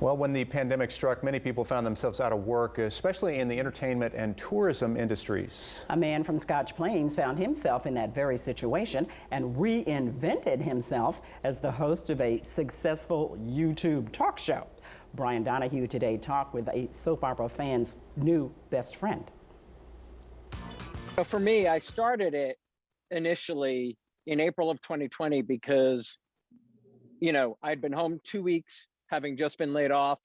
Well, when the pandemic struck, many people found themselves out of work, especially in the entertainment and tourism industries. A man from Scotch Plains found himself in that very situation and reinvented himself as the host of a successful YouTube talk show. Brian Donahue today talked with a soap opera fan's new best friend. For me, I started it initially in April of 2020 because, I'd been home 2 weeks, having just been laid off.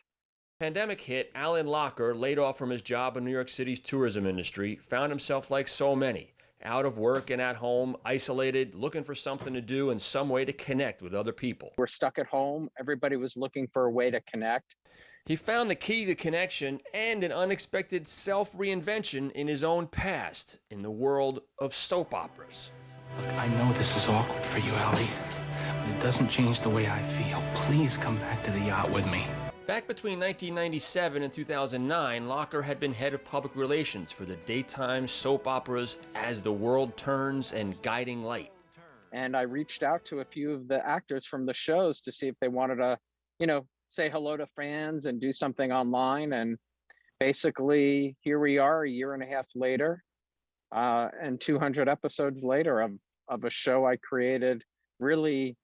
Pandemic hit, Alan Locker, laid off from his job in New York City's tourism industry, found himself like so many, out of work and at home, isolated, looking for something to do and some way to connect with other people. We're stuck at home. Everybody was looking for a way to connect. He found the key to connection and an unexpected self-reinvention in his own past, in the world of soap operas. Look, I know this is awkward for you, Allie, but it doesn't change the way I feel. Please come back to the yacht with me. Back between 1997 and 2009, Locker had been head of public relations for the daytime soap operas As the World Turns and Guiding Light. And I reached out to a few of the actors from the shows to see if they wanted to, say hello to fans and do something online. And basically, here we are a year and a half later, and 200 episodes later of a show I created really,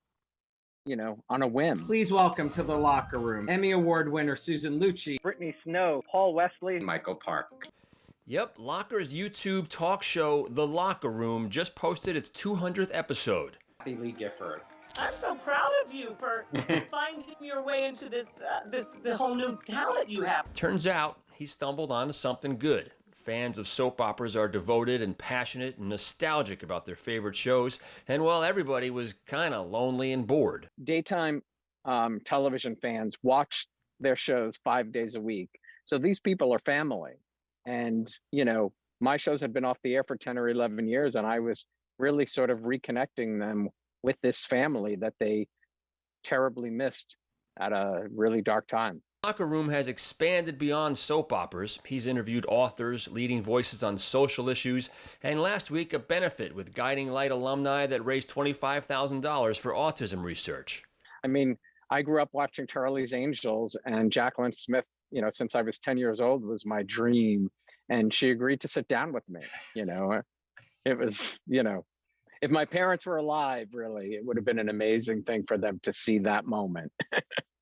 on a whim. Please welcome to the locker room Emmy Award winner Susan Lucci, Brittany Snow, Paul Wesley, Michael Park. Yep, Locker's YouTube talk show, The Locker Room, just posted its 200th episode. Lee Gifford. I'm so proud of you for finding your way into the whole new talent you have. Turns out he stumbled onto something good. Fans of soap operas are devoted and passionate and nostalgic about their favorite shows, and well, everybody was kind of lonely and bored. Daytime television fans watch their shows 5 days a week. So these people are family. And, my shows had been off the air for 10 or 11 years, and I was really sort of reconnecting them with this family that they terribly missed at a really dark time. Locker Room has expanded beyond soap operas. He's interviewed authors, leading voices on social issues, and last week a benefit with Guiding Light alumni that raised $25,000 for autism research. I grew up watching Charlie's Angels, and Jacqueline Smith, since I was 10 years old was my dream. And she agreed to sit down with me. It was, if my parents were alive, really, it would have been an amazing thing for them to see that moment.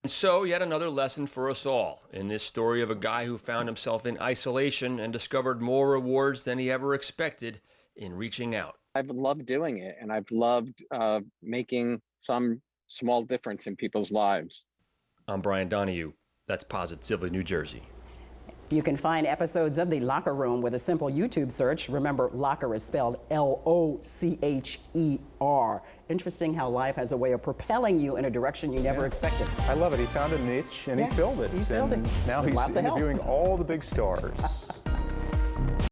And so, yet another lesson for us all in this story of a guy who found himself in isolation and discovered more rewards than he ever expected in reaching out. I've loved doing it, and I've loved making some small difference in people's lives. I'm Brian Donahue. That's Positively New Jersey. You can find episodes of The Locker Room with a simple YouTube search. Remember, Locker is spelled L-O-C-H-E-R. Interesting how life has a way of propelling you in a direction you never expected. I love it. He found a niche and he filled it. He filled it. Now he's Lots of help. interviewing all the big stars.